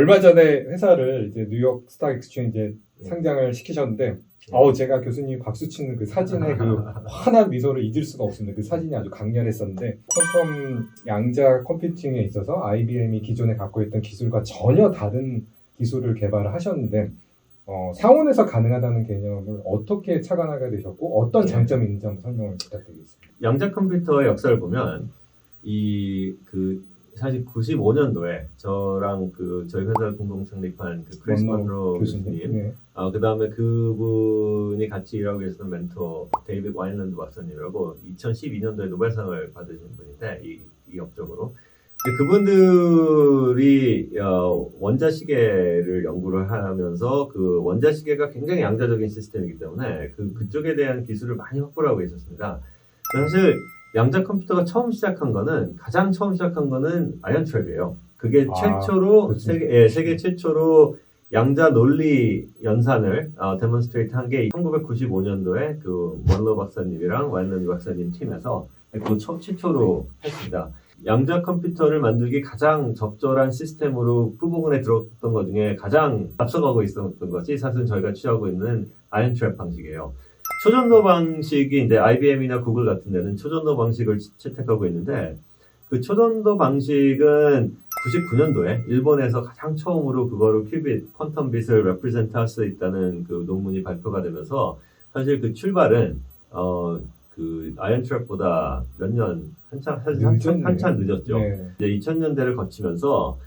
얼마 전에 회사를 이제 뉴욕 스탁 익스체인지에 상장을 시키셨는데 제가 교수님 박수 치는 그 사진의 그 환한 미소를 잊을 수가 없습니다. 그 사진이 아주 강렬했었는데 퀀텀 양자 컴퓨팅에 있어서 IBM이 기존에 갖고 있던 기술과 전혀 다른 기술을 개발을 하셨는데 상온에서 가능하다는 개념을 어떻게 착안하게 되셨고 어떤 장점이 있는지 한번 설명을 부탁드리겠습니다. 양자 컴퓨터의 역사를 보면 사실 95년도에 저랑 저희 회사를 공동 창립한 크리스 먼로 교수님, 네. 그 다음에 그분이 같이 일하고 계시던 멘토 데이빗 와인랜드 박사님이라고 2012년도에 노벨상을 받으신 분인데 이 업적으로 그분들이 원자시계를 연구를 하면서 그 원자시계가 굉장히 양자적인 시스템이기 때문에 그쪽에 대한 기술을 많이 확보를 하고 있었습니다. 사실 양자 컴퓨터가 가장 처음 시작한 거는 아이언 트랩이에요. 그게 최초로 세계 최초로 양자 논리 연산을 데몬스트레이트 한 게 1995년도에 그 먼로 박사님이랑 와인랜드 박사님 팀에서 최초로 했습니다. 양자 컴퓨터를 만들기 가장 적절한 시스템으로 부분에 들었던 것 중에 가장 앞서가고 있었던 것이 사실 저희가 취하고 있는 아이언 트랩 방식이에요. 초전도 방식이 이제 IBM이나 구글 같은 데는 초전도 방식을 채택하고 있는데 그 초전도 방식은 99년도에 일본에서 가장 처음으로 그거를 큐빗, 퀀텀 빛을 레프레젠트 할 수 있다는 그 논문이 발표가 되면서 사실 그 출발은 그 아이언 트랩보다 몇 년 한참 늦었죠. 네. 이제 2000년대를 거치면서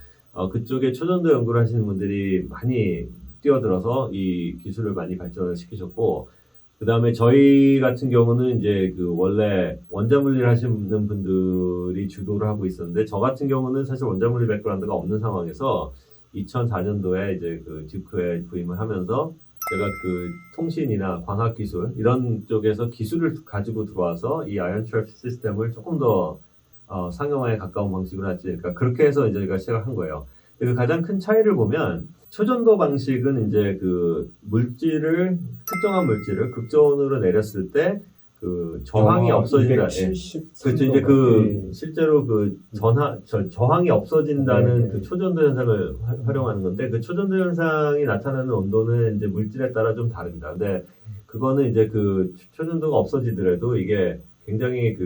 그쪽에 초전도 연구를 하시는 분들이 많이 뛰어들어서 이 기술을 많이 발전을 시키셨고 그 다음에 저희 같은 경우는 이제 원래 원자물리를 하시는 분들이 주도를 하고 있었는데 저 같은 경우는 사실 원자물리 백그라운드가 없는 상황에서 2004년도에 이제 듀크에 부임을 하면서 제가 통신이나 광학 기술 이런 쪽에서 기술을 가지고 들어와서 이 아이언 트랩 시스템을 조금 더 상용화에 가까운 방식으로 하지. 그러니까 그렇게 해서 이제 저희가 시작을 한 거예요. 그 가장 큰 차이를 보면 초전도 방식은 이제 특정한 물질을 극저온으로 내렸을 때 저항이 없어진다. 그렇죠. 이제 실제로 저항이 없어진다는 초전도 현상을 활용하는 건데 그 초전도 현상이 나타나는 온도는 이제 물질에 따라 좀 다릅니다. 근데 그거는 이제 초전도가 없어지더라도 이게 굉장히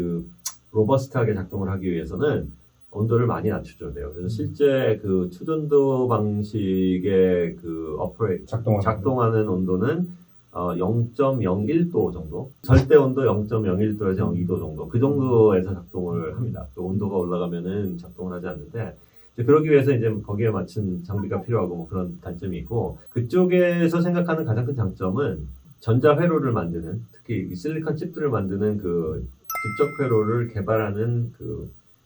로버스트하게 작동을 하기 위해서는 온도를 많이 낮춰줘야 돼요. 그래서 실제 초전도 방식의 작동하는 온도는 0.01도 정도, 절대 온도 0.01도에서 0.2도 정도, 그 정도에서 작동을 합니다. 그 온도가 올라가면은 작동을 하지 않는데, 그러기 위해서 이제 거기에 맞춘 장비가 필요하고 그런 단점이 있고, 그쪽에서 생각하는 가장 큰 장점은 전자회로를 만드는, 특히 실리콘 칩들을 만드는 직접 회로를 개발하는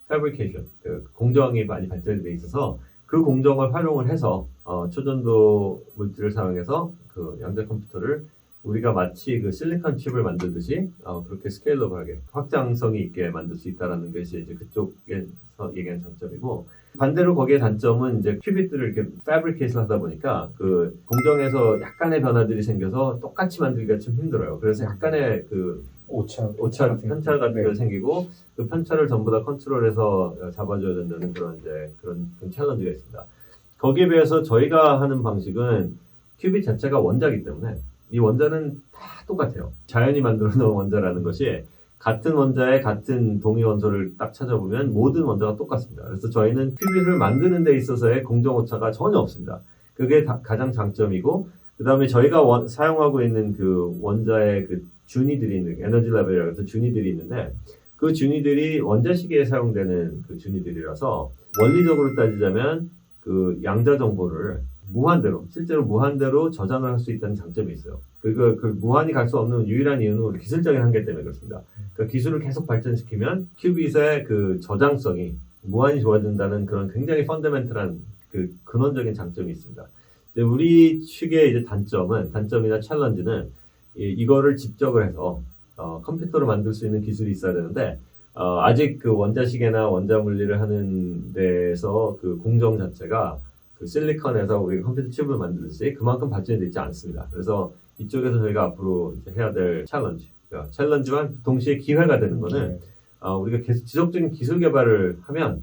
패브리케이션, 공정이 많이 발전이 돼 있어서 그 공정을 활용을 해서 초전도 물질을 사용해서 양자 컴퓨터를 우리가 마치 실리콘 칩을 만들듯이 그렇게 스케일러블하게 확장성이 있게 만들 수 있다는 것이 이제 그쪽에서 얘기하는 장점이고, 반대로 거기에 단점은 이제 큐빗들을 이렇게 패브리케이션 하다 보니까 공정에서 약간의 변화들이 생겨서 똑같이 만들기가 좀 힘들어요. 그래서 약간의 오차 편차 같은 게 생기고 그 편차를 전부 다 컨트롤해서 잡아줘야 된다는 그런 챌린지가 있습니다. 거기에 비해서 저희가 하는 방식은 큐빗 자체가 원자이기 때문에 이 원자는 다 똑같아요. 자연이 만들어 놓은 원자라는 것이 같은 원자에 같은 동위 원소를 딱 찾아보면 모든 원자가 똑같습니다. 그래서 저희는 큐빗을 만드는 데 있어서의 공정 오차가 전혀 없습니다. 그게 가장 장점이고, 그 다음에 저희가 사용하고 있는 원자의 준위들이 있는 에너지 레벨이라고 해서 준위들이 있는데 그 준위들이 원자시계에 사용되는 준위들이라서 원리적으로 따지자면 양자 정보를 실제로 무한대로 저장을 할 수 있다는 장점이 있어요. 무한히 갈 수 없는 유일한 이유는 기술적인 한계 때문에 그렇습니다. 기술을 계속 발전시키면 큐빗의 저장성이 무한히 좋아진다는 그런 굉장히 펀더멘털한 근원적인 장점이 있습니다. 우리 측의 이제 단점이나 챌린지는 이거를 집적을 해서 컴퓨터로 만들 수 있는 기술이 있어야 되는데 아직 원자시계나 원자물리를 하는 데서 공정 자체가 실리콘에서 우리가 컴퓨터 칩을 만들듯이 그만큼 발전이 되지 않습니다. 그래서 이쪽에서 저희가 앞으로 이제 해야 될 챌린지와 동시에 기회가 되는 거는 우리가 계속 지속적인 기술 개발을 하면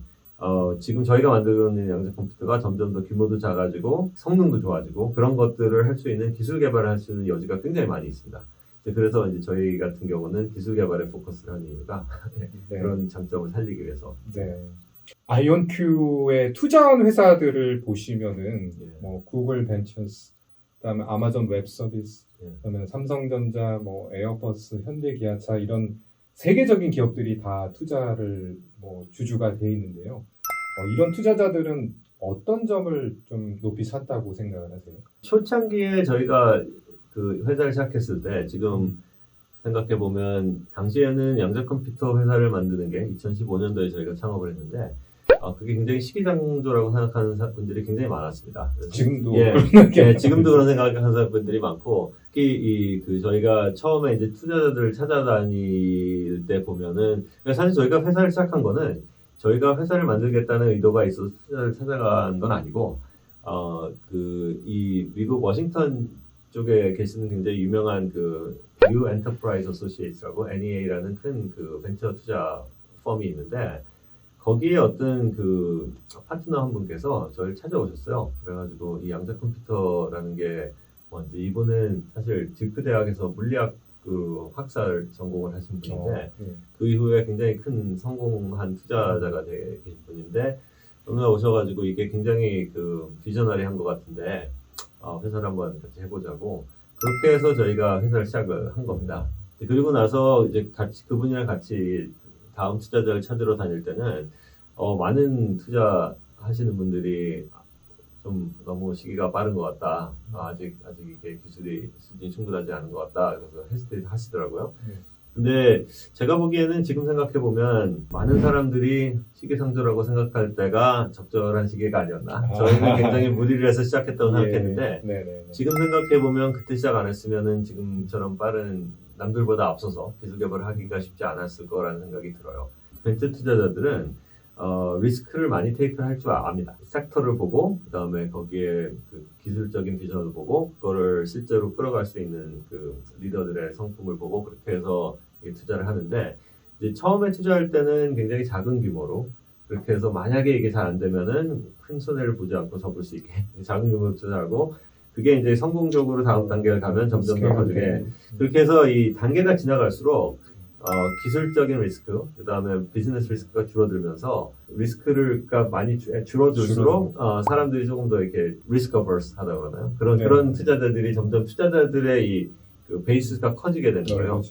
지금 저희가 만들고 있는 양자 컴퓨터가 점점 더 규모도 작아지고 성능도 좋아지고 그런 것들을 할 수 있는 기술 개발을 할 수 있는 여지가 굉장히 많이 있습니다. 그래서 이제 저희 같은 경우는 기술 개발에 포커스를 하는 이유가 네. 그런 장점을 살리기 위해서. 네. 아이온큐의 투자한 회사들을 보시면은 예. 뭐 구글 벤처스, 그다음에 아마존 웹 서비스, 예. 그다음에 삼성전자, 뭐 에어버스, 현대기아차 이런 세계적인 기업들이 다 투자를 뭐 주주가 돼 있는데요. 이런 투자자들은 어떤 점을 좀 높이 샀다고 생각을 하세요? 초창기에 저희가 그 회사를 시작했을 때 지금 생각해 보면 당시에는 양자 컴퓨터 회사를 만드는 게 2015년도에 저희가 창업을 했는데 그게 굉장히 시기상조라고 생각하는 분들이 굉장히 많았습니다. 지금도 지금도 그런 생각하는 분들이 많고 특히 저희가 처음에 이제 투자자들을 찾아다닐 때 보면은 사실 저희가 회사를 시작한 거는 저희가 회사를 만들겠다는 의도가 있어서 투자를 찾아간 건 아니고 이 미국 워싱턴 쪽에 계시는 굉장히 유명한 그 New Enterprise Associates라고 NEA라는 큰 그 벤처 투자 펌이 있는데 거기에 어떤 그 파트너 한 분께서 저를 찾아오셨어요. 그래가지고 이 양자 컴퓨터라는 게 뭔지 이분은 사실 듀크 대학에서 물리학 그 학사를 전공을 하신 분인데 그 이후에 굉장히 큰 성공한 투자자가 되신 분인데 오늘 오셔가지고 이게 굉장히 그 비저너리한 것 같은데 회사를 한번 같이 해보자고 그렇게 해서 저희가 회사를 시작을 한 겁니다. 그리고 나서 이제 같이 그분이랑 같이 다음 투자자를 찾으러 다닐 때는 많은 투자하시는 분들이 좀 너무 시기가 빠른 것 같다. 아직 이게 기술이 수준이 충분하지 않은 것 같다. 그래서 헤스테이트 하시더라고요. 근데 제가 보기에는 지금 생각해 보면 많은 사람들이 시기상조라고 생각할 때가 적절한 시기가 아니었나. 저희는 굉장히 무리를 해서 시작했다고 생각했는데 지금 생각해 보면 그때 시작 안 했으면은 지금처럼 빠른 남들보다 앞서서 기술 개발을 하기가 쉽지 않았을 거라는 생각이 들어요. 벤처 투자자들은 리스크를 많이 테이크를 할 줄 압니다. 섹터를 보고 그다음에 거기에 그 기술적인 비전을 보고 그거를 실제로 끌어갈 수 있는 그 리더들의 성품을 보고 그렇게 해서 투자를 하는데 이제 처음에 투자할 때는 굉장히 작은 규모로 그렇게 해서 만약에 이게 잘 안 되면은 큰 손해를 보지 않고 접을 수 있게 작은 규모로 투자하고 그게 이제 성공적으로 다음 단계를 가면 점점 더 커지게 그렇게 해서 이 단계가 지나갈수록 기술적인 리스크, 그 다음에 비즈니스 리스크가 줄어들면서 리스크가 많이 줄어들수록 사람들이 조금 더 이렇게 리스크 어버스 하다 그러나요? 그런 투자자들이 점점 투자자들의 그 베이스가 커지게 되는 거예요.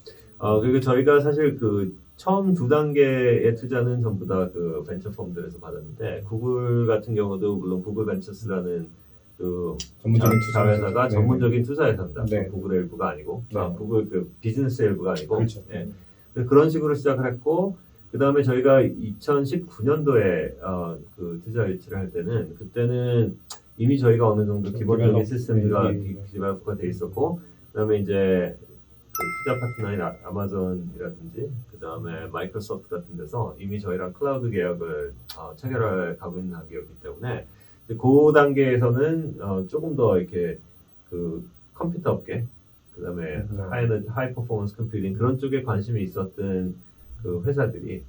그리고 저희가 사실 그 처음 2단계의 투자는 전부 다 그 벤처 펌들에서 받았는데 구글 같은 경우도 물론 구글 벤처스라는 그 전문적인 자회사가 전문적인 투자 회사입니다. 구글의 일부가 아니고 구글 그 비즈니스의 일부가 아니고 그렇죠. 그런 식으로 시작을 했고 그 다음에 저희가 2019년도에 그 투자 유치를 할 때는 그때는 이미 저희가 어느 정도 기본적인 시스템들과 디벨롭가 돼 있었고 그 다음에 이제 그 투자 파트너인 아마존이라든지 그 다음에 마이크로소프트 같은 데서 이미 저희랑 클라우드 계약을 체결해 가고 있는 단계였기 때문에 그 단계에서는 조금 더 이렇게 그 컴퓨터 업계 그 다음에 하이 퍼포먼스 컴퓨팅 그런 쪽에 관심이 있었던 그 회사들이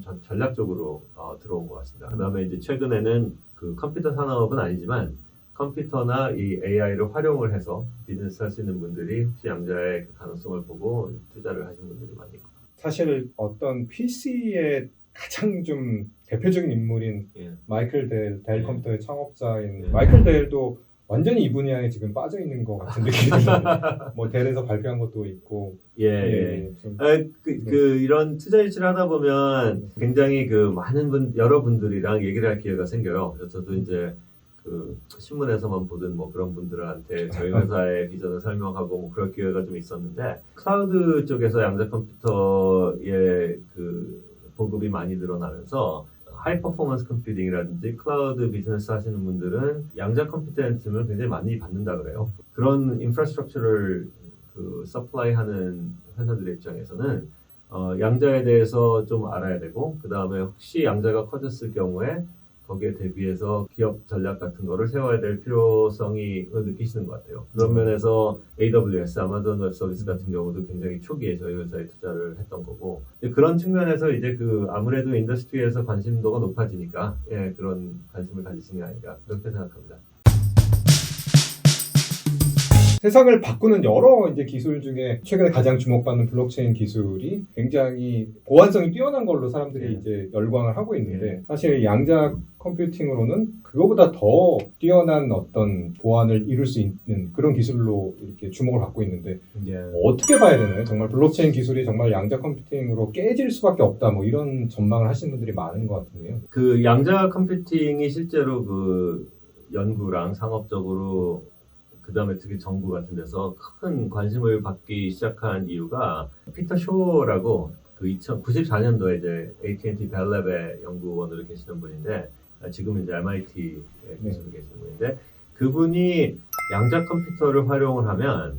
좀 전략적으로 들어온 것 같습니다. 그 다음에 이제 최근에는 그 컴퓨터 산업은 아니지만 컴퓨터나 이 AI를 활용을 해서 비즈니스 할 수 있는 분들이 혹시 양자의 가능성을 보고 투자를 하신 분들이 많이 있고 사실 어떤 PC의 가장 좀 대표적인 인물인 마이클 델 컴퓨터의 창업자인 마이클 델도 완전히 이 분야에 지금 빠져 있는 것 같은 느낌이 들어요. 뭐 델에서 발표한 것도 있고. 이런 투자 유치를 하다 보면 굉장히 그 많은 여러분들이랑 얘기를 할 기회가 생겨요. 그래서 저도 이제 그 신문에서만 보던 뭐 그런 분들한테 저희 회사의 비전을 설명하고 뭐 그럴 기회가 좀 있었는데 클라우드 쪽에서 양자 컴퓨터의 그 보급이 많이 늘어나면서 하이 퍼포먼스 컴퓨팅이라든지 클라우드 비즈니스 하시는 분들은 양자 컴퓨터를 굉장히 많이 받는다 그래요. 그런 인프라스트럭처를 그 서플라이하는 회사들의 입장에서는 양자에 대해서 좀 알아야 되고 그 다음에 혹시 양자가 커졌을 경우에 거기에 대비해서 기업 전략 같은 거를 세워야 될 필요성을 느끼시는 것 같아요. 그런 면에서 AWS, 아마존 웹 서비스 같은 경우도 굉장히 초기에 저희 회사에 투자를 했던 거고, 그런 측면에서 이제 그 아무래도 인더스트리에서 관심도가 높아지니까 예, 그런 관심을 가지시는 게 아닌가 그렇게 생각합니다. 세상을 바꾸는 여러 이제 기술 중에 최근에 가장 주목받는 블록체인 기술이 굉장히 보안성이 뛰어난 걸로 사람들이 네. 이제 열광을 하고 있는데 사실 양자 컴퓨팅으로는 그거보다 더 뛰어난 어떤 보안을 이룰 수 있는 그런 기술로 이렇게 주목을 받고 있는데 예. 어떻게 봐야 되나요? 정말 블록체인 기술이 정말 양자 컴퓨팅으로 깨질 수밖에 없다 뭐 이런 전망을 하시는 분들이 많은 것 같은데요. 그 양자 컴퓨팅이 실제로 그 연구랑 상업적으로 그 다음에 특히 정부 같은 데서 큰 관심을 받기 시작한 이유가 피터 쇼라고 그 1994년도에 이제 AT&T 벨랩의 연구원으로 계시는 분인데 지금은 이제 MIT에 계시는 분인데 그분이 양자 컴퓨터를 활용을 하면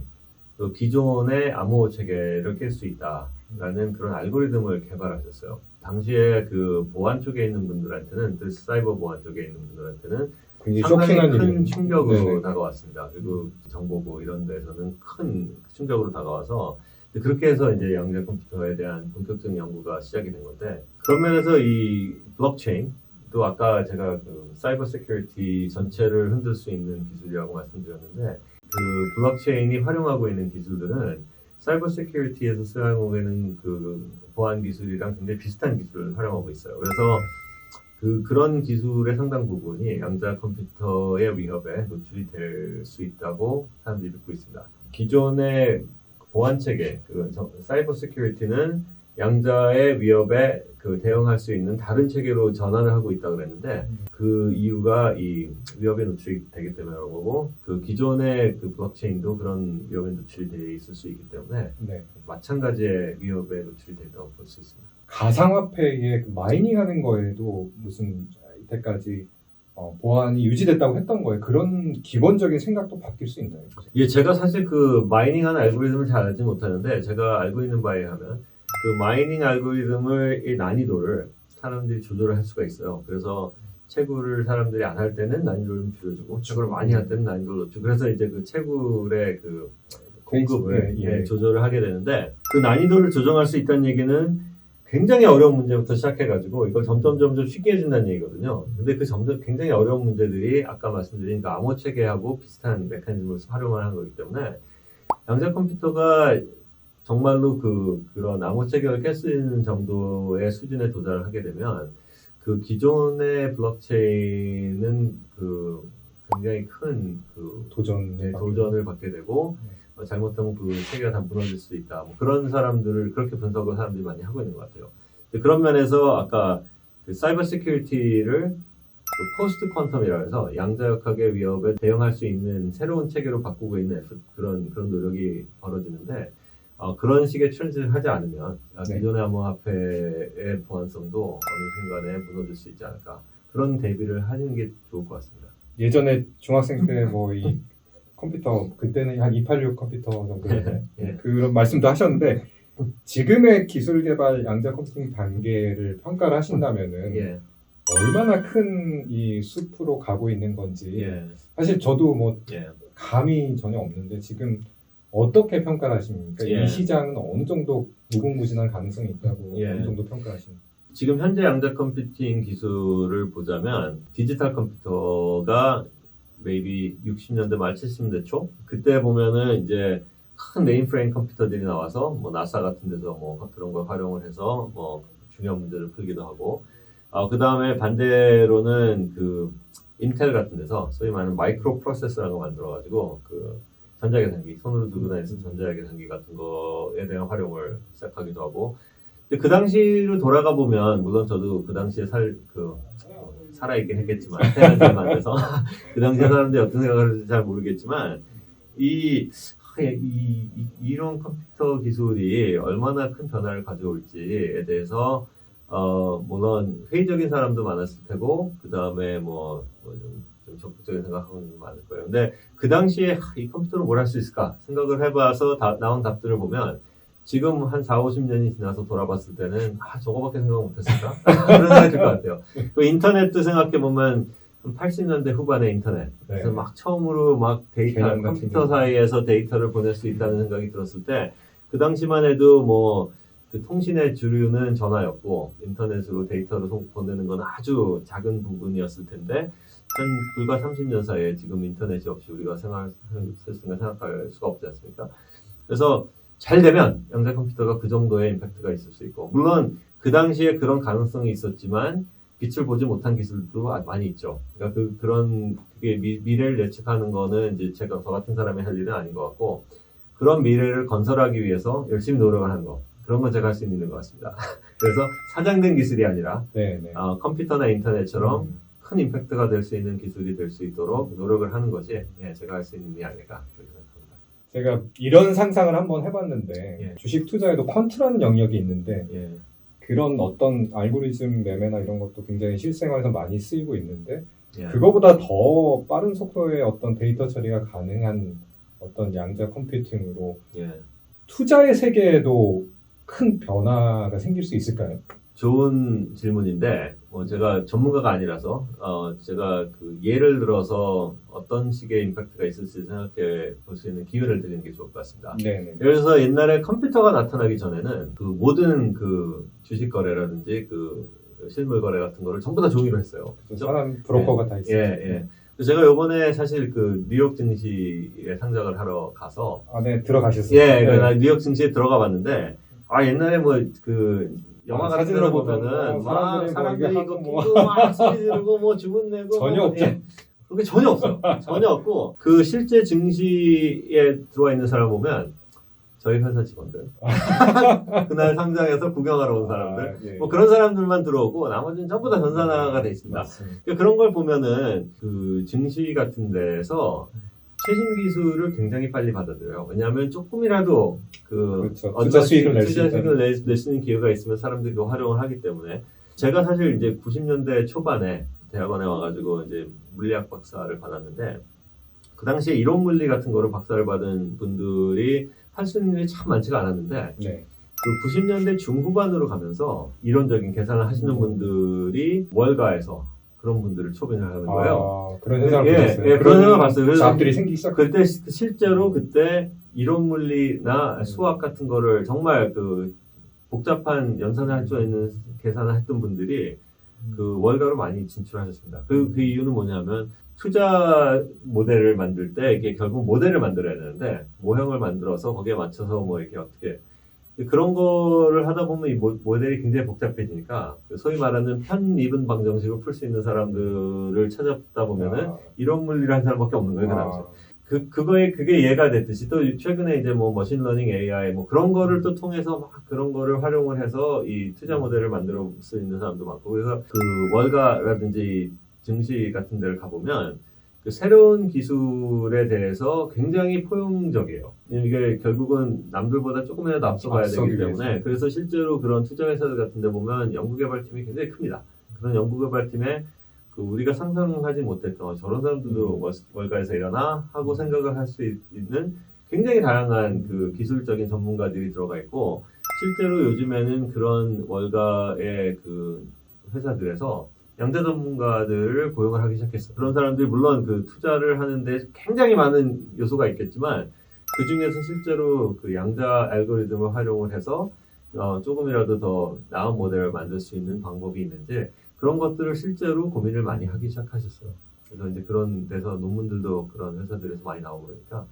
그 기존의 암호 체계를 깰 수 있다라는 그런 알고리즘을 개발하셨어요. 당시에 그 보안 쪽에 있는 분들한테는, 그 사이버 보안 쪽에 있는 분들한테는 굉장히 상당히 쇼킹한 큰 일이에요. 충격으로 네네. 다가왔습니다. 그리고 정보부 이런 데서는 큰 충격으로 다가와서 그렇게 해서 이제 양자 컴퓨터에 대한 본격적인 연구가 시작이 된 건데, 그런 면에서 이 블록체인도 아까 제가 그 사이버 세큐리티 전체를 흔들 수 있는 기술이라고 말씀드렸는데, 그 블록체인이 활용하고 있는 기술들은 사이버 세큐리티에서 사용하는 그 보안 기술이랑 굉장히 비슷한 기술을 활용하고 있어요. 그래서 그런 기술의 상당 부분이 양자 컴퓨터의 위협에 노출이 될 수 있다고 사람들이 믿고 있습니다. 기존의 보안 체계, 그 사이버 세큐리티는 양자의 위협에 그 대응할 수 있는 다른 체계로 전환을 하고 있다고 그랬는데, 그 이유가 이 위협에 노출이 되기 때문이라고 보고, 그 기존의 그 블록체인도 그런 위협에 노출이 돼 있을 수 있기 때문에 네. 마찬가지의 위협에 노출이 된다고 볼 수 있습니다. 가상화폐에 그 마이닝하는 거에도 무슨 이때까지 보안이 유지됐다고 했던 거예요. 그런 기본적인 생각도 바뀔 수 있나요? 예, 제가 사실 그 마이닝하는 알고리즘을 잘 알지 못하는데, 제가 알고 있는 바에 하면 그 마이닝 알고리즘을 이 난이도를 사람들이 조절을 할 수가 있어요. 그래서 채굴을 사람들이 안 할 때는 난이도를 좀 줄여주고, 채굴을 많이 할 때는 난이도를 높이고, 그래서 이제 그 채굴의 그 공급을 예. 조절을 하게 되는데, 그 난이도를 조정할 수 있다는 얘기는 굉장히 어려운 문제부터 시작해가지고 이걸 점점 쉽게 해준다는 얘기거든요. 근데 그 굉장히 어려운 문제들이 아까 말씀드린 그 암호 체계하고 비슷한 메커니즘을 활용을 하는 거기 때문에 양자 컴퓨터가 정말로 그런 암호 체계를 깰 수 있는 정도의 수준에 도달을 하게 되면 그 기존의 블록체인은 그 굉장히 큰 그 도전을 받게 되고 잘못하면 그 체계가 다 무너질 수 있다. 뭐 그런 그렇게 분석을 사람들이 많이 하고 있는 것 같아요. 그런 면에서 아까 그 사이버 세큐리티를 그 포스트 퀀텀이라 해서 양자역학의 위협에 대응할 수 있는 새로운 체계로 바꾸고 있는 그런 노력이 벌어지는데, 그런 식의 트렌드를 하지 않으면 기존의 암호화폐의 보안성도 어느 순간에 무너질 수 있지 않을까. 그런 대비를 하는 게 좋을 것 같습니다. 예전에 중학생 때 뭐 이 컴퓨터 그때는 한 286 컴퓨터 정도였나요? 예. 그런 말씀도 하셨는데 지금의 기술 개발 양자 컴퓨팅 단계를 평가를 하신다면은 예. 얼마나 큰 이 숲으로 가고 있는 건지 예. 사실 저도 뭐 예. 감이 전혀 없는데 지금 어떻게 평가를 하십니까? 예. 이 시장은 어느 정도 무궁무진한 가능성이 있다고 예. 어느 정도 평가하십니까? 지금 현재 양자 컴퓨팅 기술을 보자면 디지털 컴퓨터가 maybe 60년대 말 70년대 초 그때 보면은 이제 큰 메인프레임 컴퓨터들이 나와서 뭐 나사 같은 데서 뭐 그런 걸 활용을 해서 뭐 중요한 문제를 풀기도 하고, 그 다음에 반대로는 그 인텔 같은 데서 소위 말하는 마이크로 프로세서라는 거 만들어가지고 그 전자계산기 손으로 들고 다니는 전자계산기 같은 거에 대한 활용을 시작하기도 하고. 근데 그 당시로 돌아가 보면 물론 저도 그 당시에 살아있긴 했겠지만 태어난 지가 안 돼서 그 당시에 사람들이 어떤 생각을 하는지 잘 모르겠지만 이런 컴퓨터 기술이 얼마나 큰 변화를 가져올지에 대해서 물론 회의적인 사람도 많았을 테고 그 다음에 좀 적극적인 생각하는 사람도 많을 거예요. 근데 그 당시에 이 컴퓨터로 뭘 할 수 있을까 생각을 해봐서 나온 답들을 보면 지금 한 4, 50년이 지나서 돌아봤을 때는 저거밖에 생각 못했을까? 그런 생각이 들 것 같아요. 그 인터넷도 생각해보면 80년대 후반의 인터넷. 그래서 네. 막 처음으로 막 데이터, 개념 같은 컴퓨터 게. 사이에서 데이터를 보낼 수 있다는 생각이 들었을 때, 그 당시만 해도 뭐, 그 통신의 주류는 전화였고, 인터넷으로 데이터를 보내는 건 아주 작은 부분이었을 텐데, 한 불과 30년 사이에 지금 인터넷이 없이 우리가 생활할 생각할 수가 없지 않습니까? 그래서 잘 되면 양자 컴퓨터가 그 정도의 임팩트가 있을 수 있고, 물론 그 당시에 그런 가능성이 있었지만, 빛을 보지 못한 기술도 많이 있죠. 그러니까 그게 미래를 예측하는 거는 이제 저 같은 사람이 할 일은 아닌 것 같고, 그런 미래를 건설하기 위해서 열심히 노력을 하는 거. 그런 건 제가 할 수 있는 것 같습니다. 그래서 사장된 기술이 아니라, 네, 네. 컴퓨터나 인터넷처럼 큰 임팩트가 될 수 있는 기술이 될 수 있도록 노력을 하는 것이 제가 할 수 있는 일이 아닐까 그렇게 생각합니다. 제가 이런 상상을 한번 해봤는데 예. 주식 투자에도 퀀트라는 영역이 있는데 예. 그런 어떤 알고리즘 매매나 이런 것도 굉장히 실생활에서 많이 쓰이고 있는데 예. 그거보다 더 빠른 속도의 어떤 데이터 처리가 가능한 어떤 양자 컴퓨팅으로 예. 투자의 세계에도 큰 변화가 생길 수 있을까요? 좋은 질문인데, 제가 전문가가 아니라서, 제가 그 예를 들어서 어떤 식의 임팩트가 있을지 생각해 볼 수 있는 기회를 드리는 게 좋을 것 같습니다. 네네. 예를 들어서 옛날에 컴퓨터가 나타나기 전에는 그 모든 그 주식 거래라든지 그 실물 거래 같은 거를 전부 다 종이로 했어요. 그렇죠? 사람 브로커가 다 있어요. 예. 제가 요번에 사실 그 뉴욕 증시에 상장을 하러 가서 네, 들어가셨어요. 예, 나 뉴욕 증시에 들어가 봤는데 옛날에 영화 같은 사진으로 거 보면은 막 사람들이 이거 뭐 끼고 막 소리 지르고 뭐 주문 내고 전혀 없죠. 그게 전혀 없어요. 전혀 없고 그 실제 증시에 들어와 있는 사람 보면 저희 회사 직원들 그날 상장해서 구경하러 온 사람들 예. 그런 사람들만 들어오고 나머지는 전부 다 전산화가 돼 있습니다. 맞습니다. 그러니까 그런 걸 보면은 그 증시 같은 데서 최신 기술을 굉장히 빨리 받아들여요. 왜냐하면 조금이라도 그렇죠. 투자 수익을 낼 수 있는 기회가 있으면 사람들이 그 활용을 하기 때문에 제가 사실 이제 90년대 초반에 대학원에 와가지고 이제 물리학 박사를 받았는데 그 당시에 이론 물리 같은 거를 박사를 받은 분들이 할 수 있는 일이 참 많지가 않았는데 네. 그 90년대 중후반으로 가면서 이론적인 계산을 하시는 분들이 월가에서 그런 분들을 초빙을 하는 거예요. 그런 현상을 보셨어요? 예, 그런 현상을 봤어요. 그래서 사업들이 생기기 시작. 그때 실제로 그때 이론 물리나 수학 같은 거를 정말 그 복잡한 연산을 할 수 있는 계산을 했던 분들이 그 월가로 많이 진출하셨습니다. 그 이유는 뭐냐면 투자 모델을 만들 때 이게 결국 모델을 만들어야 되는데 모형을 만들어서 거기에 맞춰서 이렇게 어떻게 그런 거를 하다 보면 이 모델이 굉장히 복잡해지니까 소위 말하는 편미분 방정식을 풀 수 있는 사람들을 찾아보다 보면은 이론 물리를 한 사람밖에 없는 거예요, 그 당시에. 그게 이해가 됐듯이 또 최근에 이제 머신러닝 AI 그런 거를 또 통해서 막 그런 거를 활용을 해서 이 투자 모델을 만들어 수 있는 사람도 많고 그래서 그 월가라든지 증시 같은 데를 가보면 그 새로운 기술에 대해서 굉장히 포용적이에요. 이게 결국은 남들보다 조금이라도 앞서가야 되기 때문에 그래서 실제로 그런 투자 회사들 같은 데 보면 연구개발팀이 굉장히 큽니다. 그런 연구개발팀에 그 우리가 상상하지 못했던 저런 사람들도 월가에서 일하나 하고 생각을 할 수 있는 굉장히 다양한 그 기술적인 전문가들이 들어가 있고 실제로 요즘에는 그런 월가의 그 회사들에서 양자 전문가들을 고용을 하기 시작했어요. 그런 사람들이 물론 그 투자를 하는데 굉장히 많은 요소가 있겠지만 그 중에서 실제로 그 양자 알고리즘을 활용을 해서 조금이라도 더 나은 모델을 만들 수 있는 방법이 있는지 그런 것들을 실제로 고민을 많이 하기 시작하셨어요. 그래서 이제 그런 데서 논문들도 그런 회사들에서 많이 나오고 그러니까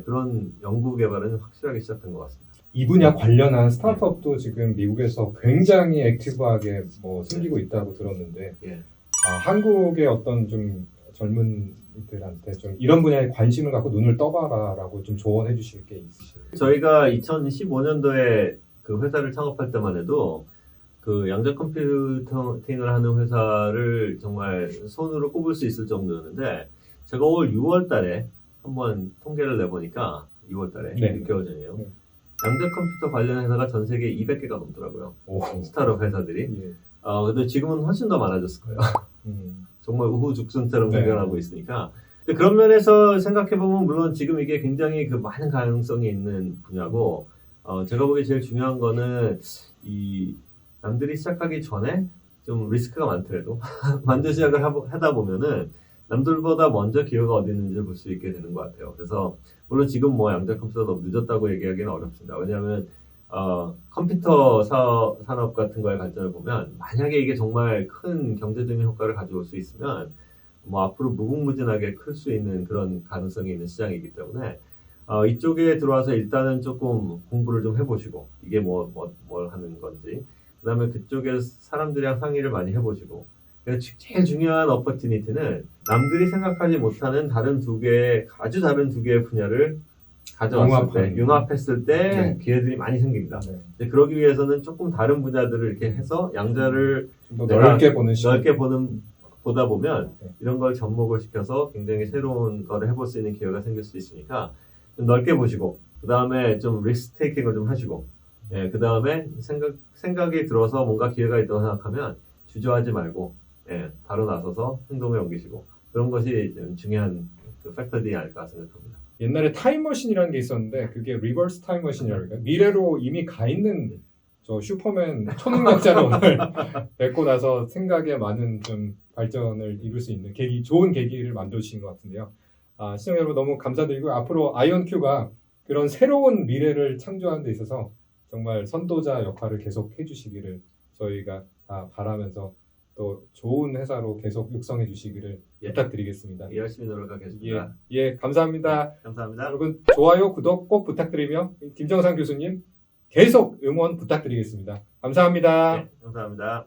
그런 연구 개발은 확실하게 시작된 것 같습니다. 이 분야 관련한 스타트업도 지금 미국에서 굉장히 액티브하게 생기고 있다고 들었는데 한국의 어떤 좀 젊은이들한테 좀 이런 분야에 관심을 갖고 눈을 떠봐라라고 좀 조언해 주실 게 있으실까요? 저희가 2015년도에 그 회사를 창업할 때만 해도 그 양자 컴퓨팅을 하는 회사를 정말 손으로 꼽을 수 있을 정도였는데 제가 올 6월 달에 한번 통계를 내보니까 6월 달에 6개월 전이에요. 양자 컴퓨터 관련 회사가 전 세계에 200개가 넘더라고요. 스타트업 회사들이. 근데 지금은 훨씬 더 많아졌을 거예요. 정말 우후죽순처럼 생겨나고 있으니까. 근데 그런 면에서 생각해보면 물론 지금 이게 굉장히 그 많은 가능성이 있는 분야고 제가 보기에 제일 중요한 거는 이 남들이 시작하기 전에 좀 리스크가 많더라도 먼저 시작을 하다 보면은 남들보다 먼저 기회가 어디 있는지를 볼 수 있게 되는 것 같아요. 그래서 물론 지금 뭐 양자 컴퓨터가 너무 늦었다고 얘기하기는 어렵습니다. 왜냐하면 컴퓨터 산업 같은 거의 발전을 보면 만약에 이게 정말 큰 경제적인 효과를 가져올 수 있으면 뭐 앞으로 무궁무진하게 클 수 있는 그런 가능성이 있는 시장이기 때문에 이쪽에 들어와서 일단은 조금 공부를 좀 해보시고 이게 뭘 하는 건지 그다음에 그쪽에 사람들이랑 상의를 많이 해보시고 제일 중요한 어퍼튜니티는 남들이 생각하지 못하는 아주 다른 두 개의 분야를 가져왔을 때, 융합했을 때 네. 기회들이 많이 생깁니다. 네. 근데 그러기 위해서는 조금 다른 분야들을 이렇게 해서 양자를 좀 더 넓게 보는 보다 보면 네. 이런 걸 접목을 시켜서 굉장히 새로운 거를 해볼 수 있는 기회가 생길 수 있으니까 좀 넓게 보시고 그 다음에 좀 리스크 테이킹을 좀 하시고 그 다음에 생각이 들어서 뭔가 기회가 있다고 생각하면 주저하지 말고 바로 나서서 행동을 옮기시고 그런 것이 좀 중요한 그 팩터들이 아닐까 생각합니다. 옛날에 타임머신이라는 게 있었는데 그게 리버스 타임머신이라고 할까요? 미래로 이미 가 있는 저 슈퍼맨 초능력자를 오늘 뵙고 나서 생각에 많은 좀 발전을 이룰 수 있는 좋은 계기를 만들어주신 것 같은데요. 시청자 여러분 너무 감사드리고 앞으로 아이언큐가 그런 새로운 미래를 창조하는 데 있어서 정말 선도자 역할을 계속 해주시기를 저희가 다 바라면서 또 좋은 회사로 계속 육성해 주시기를 부탁드리겠습니다. 열심히 노력하겠습니다. 감사합니다. 네, 감사합니다. 여러분 좋아요, 구독 꼭 부탁드리며 김정상 교수님 계속 응원 부탁드리겠습니다. 감사합니다. 네, 감사합니다.